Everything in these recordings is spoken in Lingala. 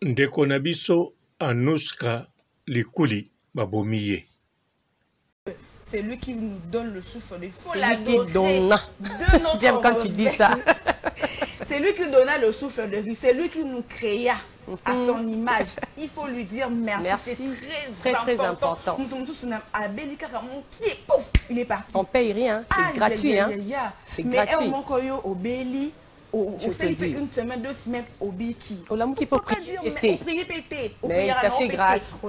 Ndeko na biso Anushka Likuli babomiye. C'est lui qui nous donne le souffle de vie. C'est lui qui donna. J'aime quand tu dis ça. C'est lui qui donna le souffle de vie. C'est lui qui nous créa à son image. Il faut lui dire merci. C'est très important. Il est parti. On paye rien. C'est gratuit. C'est gratuit. Mais on obéit. Je te dis. Une semaine, 2 semaines, obéi. On l'a qui peut prier péter. Mais t'as fait grâce.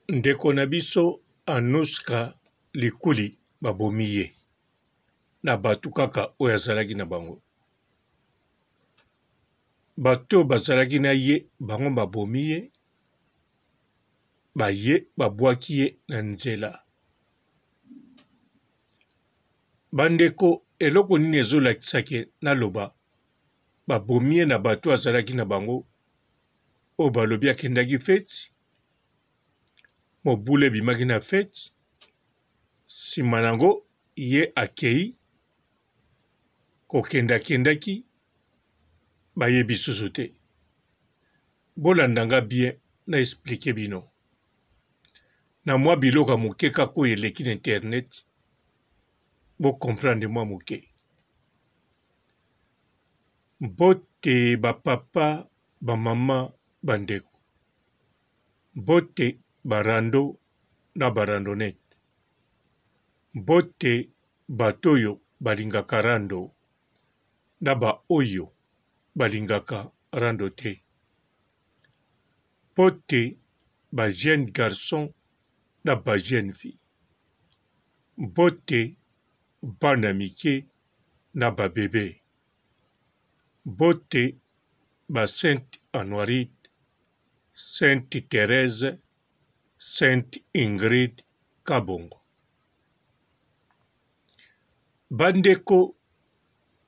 Ndeko na biso Anushka Likuli babomiye. Na batu kaka oyo azalaki na bango. Bato bazalaki na ye bango babomiye. Baye babwaki ye na nzela. Bandeko eloko nini ezolakisaki naloba babomiye na bato azalaki na bango oyo balobi akendaki feti. Mobule bimaki na feti. Sima nango ye akei kokendaki bayebi susu te. Bolandanga bien na explike bino. Na mwa biloko moke kako eleki na internet. Bo comprendre mwa moke. Bote bapapa bamama bandeko. Bote barando na barandonete. Bote batoyo balingaka rando na ba oyo balingaka rando te. Bote ba jeune garçon na ba jeune fille. Bote bana mike na ba bébé. Bote ba Sainte Anoirite, Sainte Thérèse, Sainte Ingrid Kabongo. Bandeko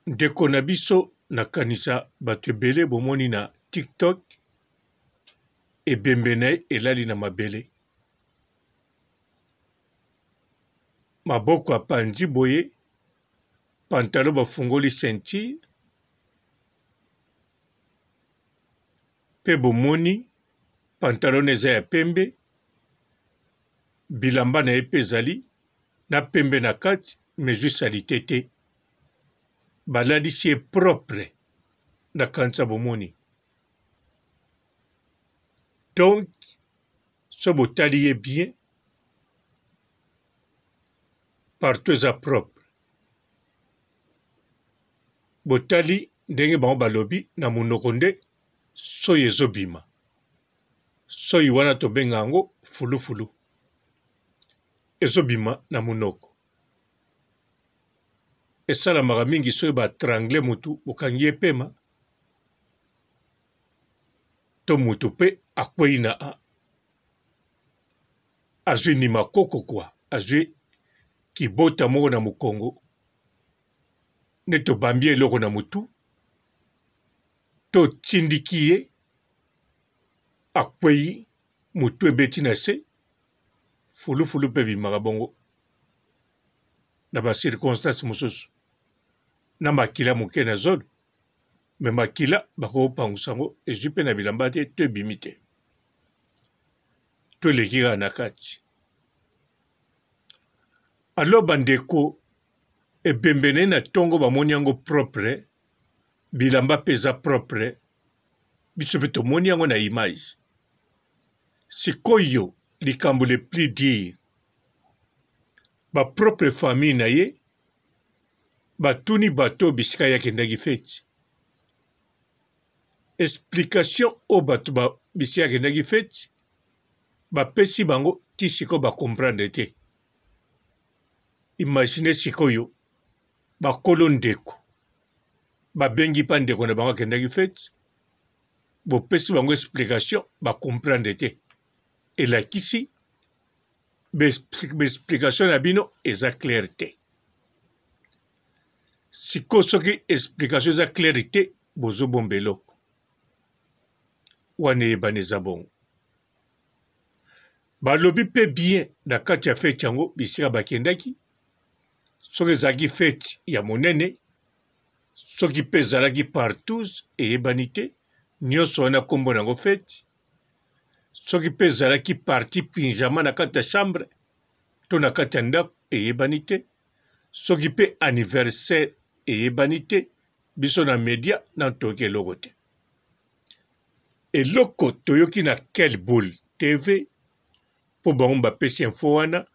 ndeko na biso na kanisa bato ebele bomoni na TikTok ebembe na ye elali na mabele. Maboko apandi boye, pantalo bafungoli ceinture, pe bomoni pantalon eza ya pembe, bilamba na ye pe ezali na pembe na kati mezwi salite te. Balalisi ye propre na kanisa bomoni. Donc, so botali ye bien, partout eza propre. Botali ndenge bango balobi na monoko nde soyi ezobima. Soyi wana tobenga yango fulufulu. Ezobima na monoko. Esalamaka mingi soki batrangle mutu bokangi ye pema. To mutu pe akwei na azwi ni makoko kwa. Azwi kibota moko na mukongo. Ne to bambi eloko na mutu. To tindiki ye. Akwei mutu ebeti na se. Fulufulu pe bimaka bongo. Na ba circonstance mosusu. Na makila moke na zolo. Me makila bako pangusango ezwi pe na bilamba te to ebimi te. To lekika na kati. Alo bandeko ebembene na tongo bamoni yango propre. Bilamba peza propre. Biso pe tomoni yango na image. Sikoyo likambo le plus dire. Ba propre famille na ye. Batuni bato bisika ya kendaki feti. Explication o bato bisika ya kendaki feti. Bapesi bango ti siko ba comprendre te. Imagine sikoyo bakolo ndeko. Babengi pa ndeko na bango kendaki feti. Bopesi bango explication ba comprendre te. Elakisi explication na bino eza clair te. Siko soki explication eza clair te bozo bombeloko. Wane ebane eza bongo. Balobi pe bien na kati ya feti yango bisika bakendaki. Soki ezalaki feti ya monene soki mpe ezalaki partous eyebani te nyonso wana nkombo nango feti soki mpe ezalaki parti pinjama na kati ya chambre to na kati ya ndako eyebani te soki mpe anniversaire eyebani te biso na media na toyoki eloko te eloko toyoki na Quelle Boule TV mpo bango bapesi info wana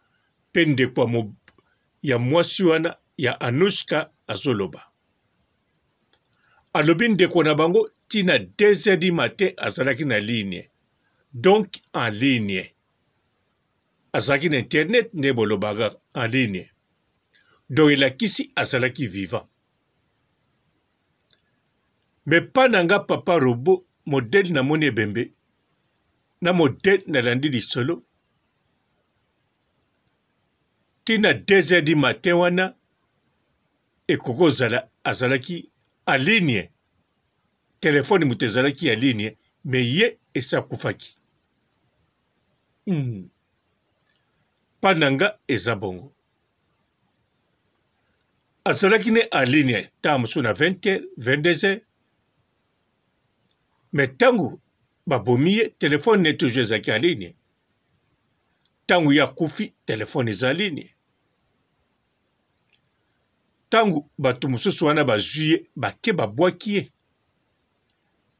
mpe ndeko ya mwasi wana ya Anushka azoloba alobi ndeko na bango tina 2h du matin azalaki na ligne donc en ligne azalaki na internet nde bolobaka en ligne donc elakisi azalaki vivant me pa na nga papa robo modele namoni ebembe na modele nalandi lisolo tina 2h du matin wana ekoko ozala azalaki en ligne telefone moto ezalaki ya ligne me ye esi akufaki pa na nga eza bongo azalaki ne en ligne ntango mosusu na 20h 22h me ntango babomi ye telefone ne toujours ezalaki en ligne ntango ye akufi telefone eza en ligne ntango bato mosusu wana bazwi ye bake babwaki ye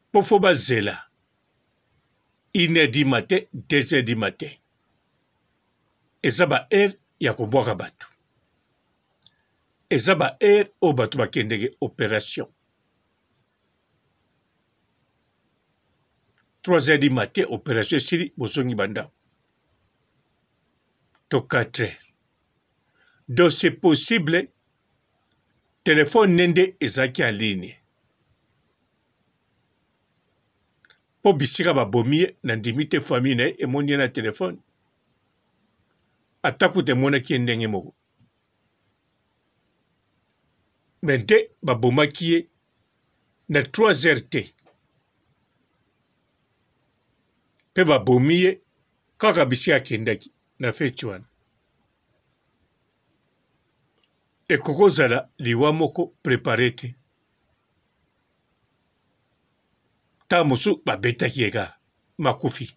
mpo fo bazela 1h du matin 2h du matin eza baheure ya kobwaka bato eza baheure oyo bato bakendeke opération 3h du matin opération esili bozongi bandako to 4h donc c'est possible telefone nende ezalaki en ligne mpo bisika babomi ye na ndimi te famille na ye emoni ye na telefone ata kuta emonaki ye ndenge moko me nde babomaki ye na 3h te mpe babomi ye kaka bisika akendaki na feti wana ekoko ozala liwa moko prepare te ntango mosusu babetaki ye kaka makufi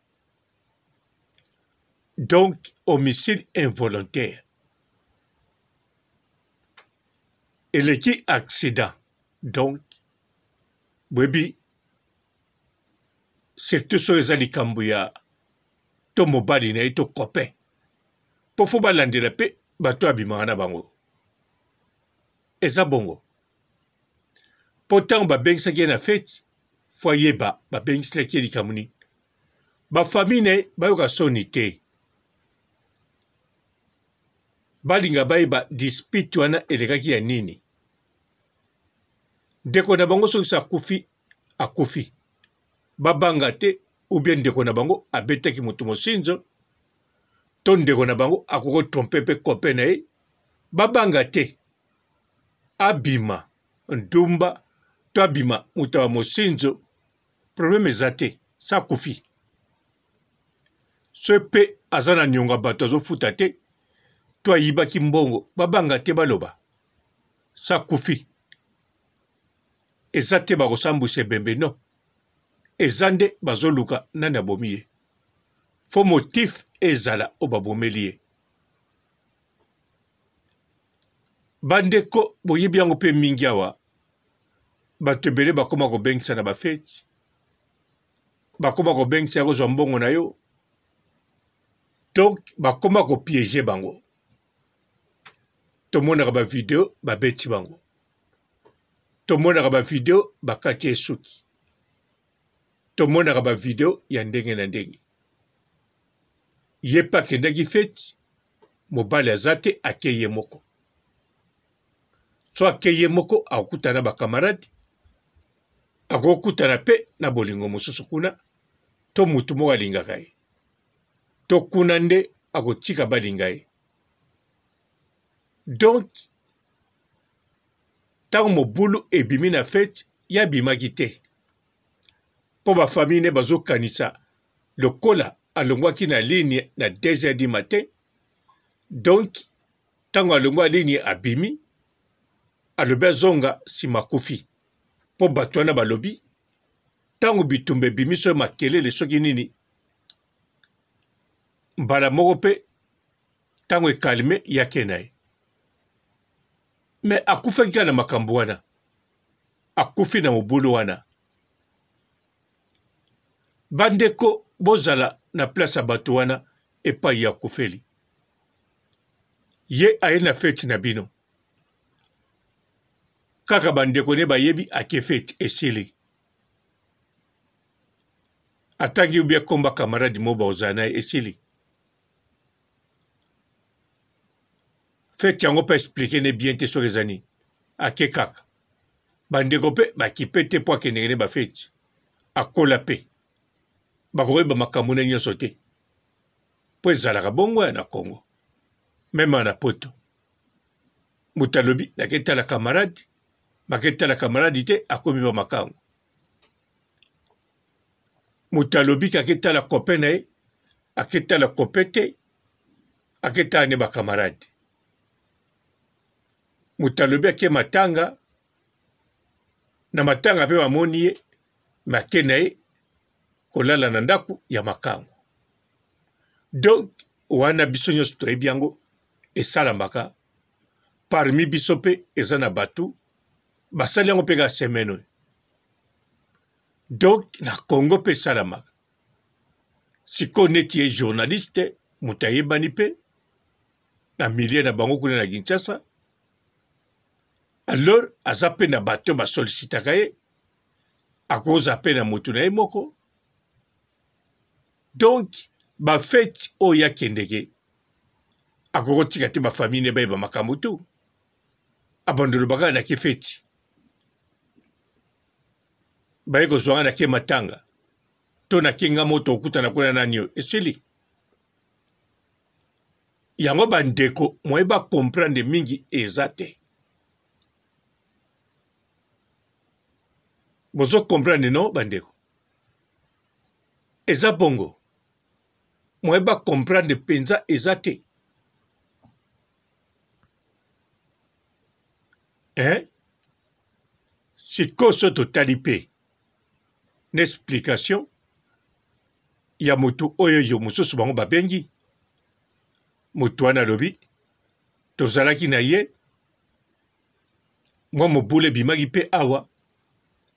donc homicide involontaire eleki accident donc boyebi surtout soki eza likambo ya to mobali na ye to copain mpo fo balandela mpe bato abimaka na bango eza bongo mpo ntango babengisaki ye na feti fo ayeba babengiselaki ye likambo nini bafamille na ye bayoka soni te balinga bayeba dispute wana elekaki ya nini ndeko na bango soki akufi akufi babanga te ou bien ndeko na bango abetaki moto mosinzo to ndeko na bango akokotrompe mpe kope na ye babanga te abima ndumba to abima moto wa mosinzo problème eza te sa akufi so mpe aza na nionga bato azofuta te to ayibaki mbongo babanga te baloba sa akufi eza te bakosambwisa ebembe no eza nde bazoluka nani abomi ye fo motif ezala oyo babomeli ye bandeko boyebi yango mpe mingi awa bato ebele bakoma kobengisa na bafeti bakoma kobengisa ya kozwa mbongo na yo donc bakoma kopiége bango tomonaka bavideo babeti bango tomonaka bavideo bakati esuki tomonaka bavideo ya ndenge na ndenge ye mpe akendaki feti mobali aza te ake ye moko so ake ye moko akokutana na bakamarade akokutana mpe na bolingo mosusu kuna to mutu moko alingaka ye to kuna nde akotika balinga ye donc ntango mobulu ebimi na feti ye abimaki te mpo bafamille ne bazokanisa lokola alongwaki na ligne na 2h du matin donc ntango alongwa ligne abimi alobi azonga nsima akufi mpo bato wana balobi ntango bitumba ebimiso yo makelele soki nini mbala moko mpe ntango ekalme yake na ye me akufaki kaka na makambo wana akufi na mobulu wana bandeko bozala na place ya bato wana epai ya akufeli ye aye na feti na bino kaka bandeko ne bayebi ake feti esili atangi ubia komba kamaradi mo baozala na ye esili feti yango mpe explike ne bien te soki ezani ake kaka bandeko mpe bakipe te mpo akendenge ne bafeti akola mpe bakoyeba makambo na nyonso te mpo ezalaka bongo ya na Congo meme na poto moto alobi naketala kamaradi maketala kamaradi te akomi ba makango moto alobi kaketala kope na ye aketala kope te aketala ne bakamaradi moto alobi ake matanga na matanga mpe bamoni ye make na ye kolala na ndako ya makango donc wana biso nyonso toyebi yango esalamaka parmi biso mpe eza na bato basali yango mpe ka semaine oyo donc na Congo mpe esalamaka sikoyo neti ye journaliste moto ayebani mpe na milie na bango kuna na Kinshasa alors aza mpe na bato basolicitaka ye akoza mpe na motu na ye moko donc bafeti oyo akendeke akokotika te bafamille ne bayeba makambo tu abandolo baka na ke feti baye kozwanga na ke matanga to na ke nga moto okutana kuna nani oyo esili yango bandeko moyeba comprendre mingi eza te bozo comprendre non bandeko eza bongo moyeba comprendre penza eza te sikoyo so totali mpe n'explication ya motu oyo yo mosusu bango babengi motu wana alobi tozalaki na ye mwa mobulu ebimaki mpe awa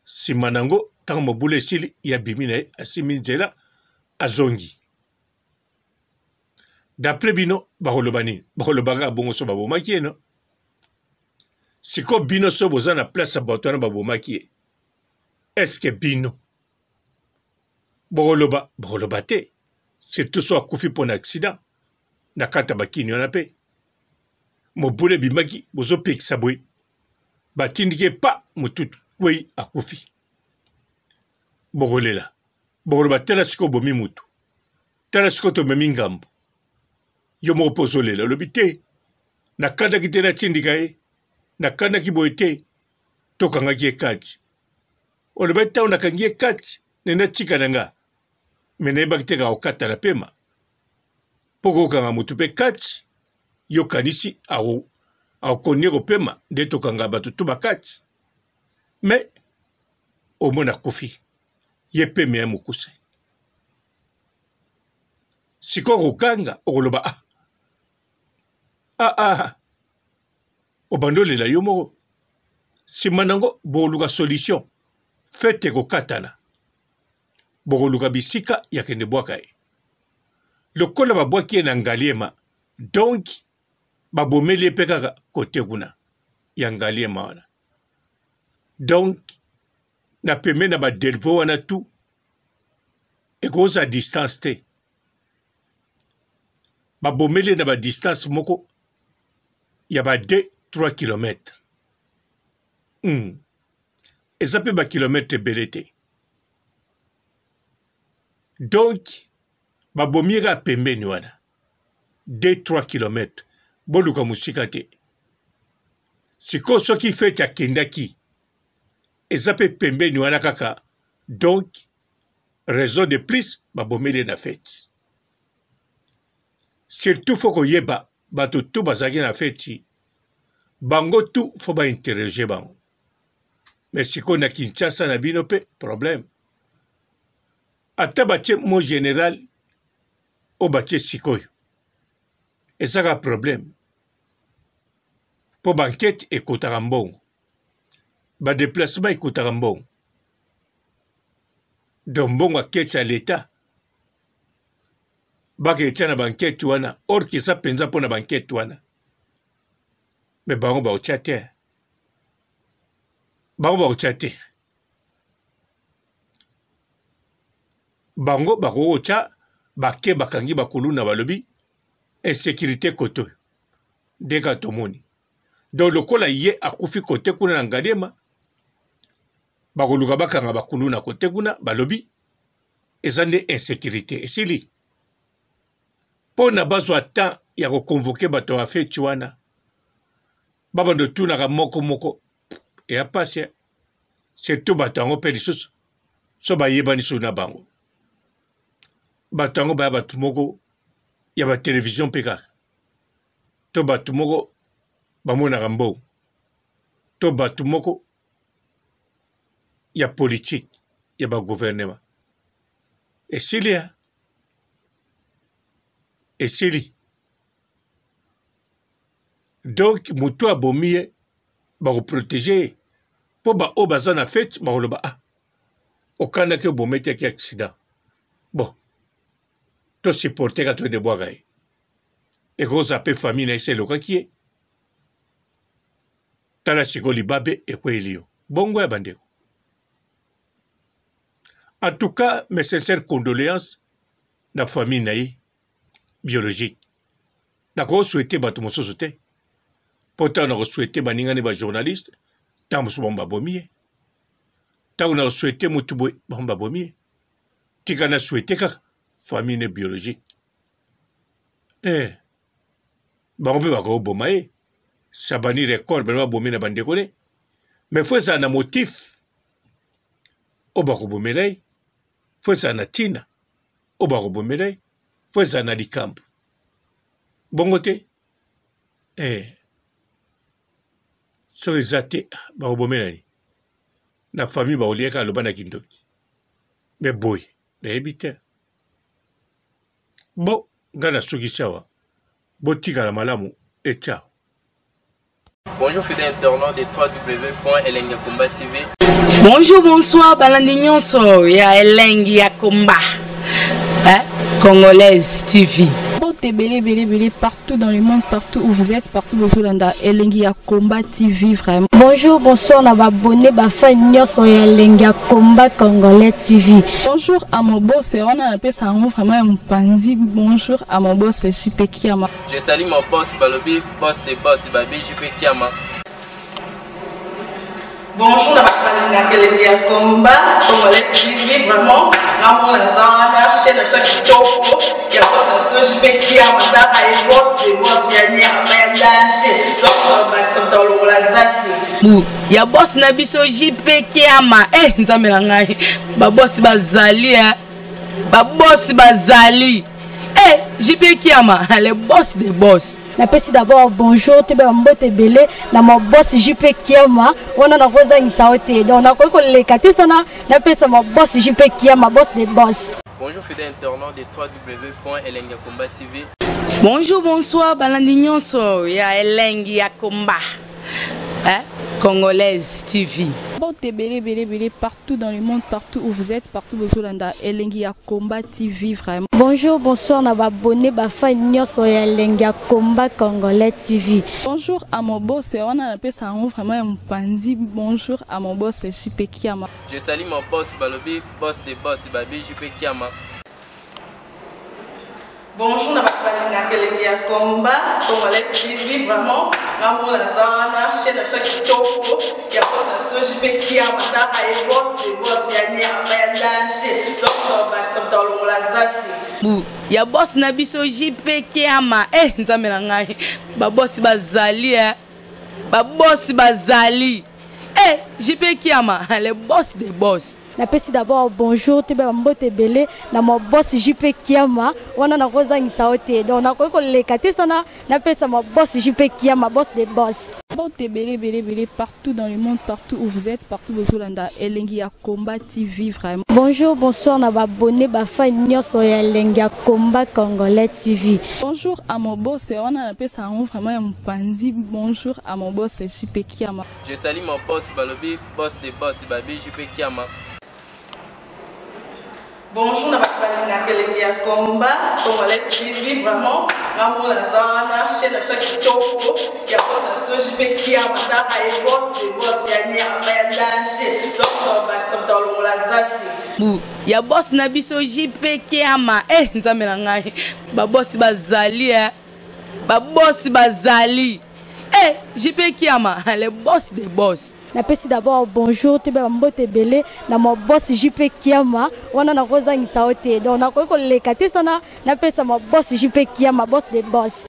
nsima nango ntango mobulu esili ya bimi na ye asimi nzela azongi d'après bino bakoloba nini bakolobaka bongo so babomaki ye no sikoyo bino so boza na place ya bato wana babomaki ye eske bino bokoloba te surtout so akufi mpo na accident na kati ya bakini wana mpe mobulu ebimaki bozopekisa boye batindiki pa motutu kwei akufi bokolela bokoloba tala sikoyo bomi mutu tala sikoyo tomemi ngambo yo moko mpo ozolela olobi te nakandaki te natindika ye nakandaki boye te tokangaki ye kati olobi ntango nakangi ye kati nenda tika na nga me nayebaki te kaka kokatana pema mpo kokanga motu mpe kati yo kanisi akonie kopema nde tokanga bato to bakati me omona akufi ye peme ya mokuse sikoyo kokanga okoloba obanda olela yo moko nsima nango bokoluka solution fete kokatana bokoluka bisika ya kende bwaka ye lokola babwaki ye na ngaliema donc babomeli ye mpe kaka kote kuna ya ngaliema wana donc na peme na badelvo wana tu ekoza distance te babomeli ye na badistance moko ya ba 2-3 kilometre eza mpe bakilometre ebele te donc babomi ye kaka pembeni wana 2-3 kilometre boluka mosika te sikoyo soki feti akendaki eza mpe pembeni wana kaka donc raison de plus babomeli ye na feti surtout fo koyeba bato tu bazalaki na feti bango tout faut ba interroger bango. Mais si qu'on a Kinshasa na bino pe problème. Ata batie mo général o batie sikoyo. Et ça a problème. Pour banquette ekotaka mbongo. Ba déplacement ekotaka mbongo. Donc mbongo aketsa l'État. Baka etia na banquette wana. Or ki sa penza po na banquette wana. Mais bango ba otia te. Bango ba otia te. Bango ba otia bake bakangi bakulu na balobi insécurité koto. Deka tomoni. Donc lokola ye akufi kote kuna na Ngaliema. Bakoluka bakanga bakulu na kote kuna balobi ezande insécurité. Esili. Po na bazwa temps ya ko convoquer bato wa feti wana. Baba ndo tunaka moko moko. Et à passer. C'est tout batango pe lisusu. So ba yebani su na bango. Batango ba batu moko ya ba télévision peka. To batu moko ba mona rambo. To batu moko ya politique ya ba gouvernement. Et Silia. Et Sili. Donc mutu abomie ba ko protéger po ba o bazana fête ba loba ah. Okana ke bomete ki accident. Bon. To supporter ka to de boagai. Et ko zape famille na iselo ka kie. Tala sigoli babe e ko elio. Bongo ya bandeko. En tout cas, mes sincères condoléances na famille naïe biologique. D'accord, souhaité bato mososo te. Pourtant, on a souhaité baningane ba journaliste. Tant moso bomba bomie. Tant on a souhaité mutubo bomba bomie. Tika na souhaité ka famille biologique. Bango ba ko bomae. Sabani record ba bomie na bandekole. Mais faut ça na motif. Oba ko bomelai. Faut ça na tina. Oba ko bomelai. Faut ça na likambo. Bongo te. So ezate ba obomelani. Na famille ba olieka lobana kindoki. Mais boy, na ebite. Bon, ngana suki sawa. Botika la malamu et ciao. Bonjour fidèles internautes de www.elengiakomba TV. Bonjour, bonsoir, balandignon so ya Elengiakomba. Congolaise TV. Belé partout dans le monde, partout où vous êtes, partout où vous êtes, Elengiakomba TV vraiment. Bonjour, bonsoir, on a abonné fan sur Elengiakomba Congolais TV. Bonjour à mon boss, on a appelé ça vraiment un pandi. Bonjour à mon boss, JP Kiama. Je salue mon boss Balobi, boss des boss Babi, JP Kiama. Bonjour, on a Elengiakomba Congolais TV vraiment. Ramon Zana, chaîne de qui topo, il y a pas de JP Kiama, et boss des boss, il y a ni à danger. Donc on va s'entendre la zaki. Ya boss na biso JP Kiama. Nzambe na ngai. Ba boss bazali Ba boss bazali. JP Kiama, le boss des boss. Napesi d'abord bonjour, tu es mbote belé, na mon boss JP Kiama, on a na rosa ngisaote. Donc on a quoi le katisana, napesi mon boss JP Kiama, boss des boss. Bonjour fidèles internautes de www.elengiakomba TV. Bonjour, bonsoir, balandignon so ya Elengiakomba. Congolaise TV. Belé partout dans le monde, partout où vous êtes, partout où vous êtes, Elengiakomba TV vraiment. Bonjour, bonsoir, on a abonné fan sur Elengiakomba Congolais TV. Bonjour à mon boss, on a appelé ça vraiment un pandi. Bonjour à mon boss, JP Kiama. Je salue mon boss Balobi, boss des boss Babi, JP Kiama. Bonjour, on a Elengiakomba Congolais TV vraiment. Ramon Zana, chaîne de qui topo, il y a pas de JP Kiama, et boss des boss, il y a ni à danger. Donc on va s'entendre la zaki. Ya boss na biso JP Kiama. Nzambe na ngai. Ba boss bazali Ba boss bazali. JP Kiama, le boss des boss. napesi d'abord bonjour te ba mbote belé na mo boss JP Kiama wana na kozangisa ote donc na ko leka te sana napesa mo boss JP Kiama boss des boss. Mbote belé partout dans le monde, partout où vous êtes, partout où vous êtes, Elengi ya Komba TV vraiment. Bonjour, bonsoir na ba abonné ba fan nyonso ya Elengi ya Komba Congolais TV. Bonjour à mon boss, on a appelé ça vraiment un pandi. Bonjour à mon boss JP Kiama. Je salue mon boss Balobi, boss des boss Babi JP Kiama. Bonjour, na bakali Elengi ya Komba Congolais TV vraiment. Ngamu na zana chaîne ça kitoko ya boss na JP Kiama ta ay boss des boss ya ni ya danger. Donc ba ça dans la zaki. Bu ya boss na biso JP Kiama nzambe na ngai ba boss bazali ba boss bazali JP Kiama le boss des boss. Napesi d'abord bonjour te ba mbote belé na mo boss JP Kiama wana na kozangisa ote donc na ko leka te sana napesa mo boss JP Kiama boss des boss.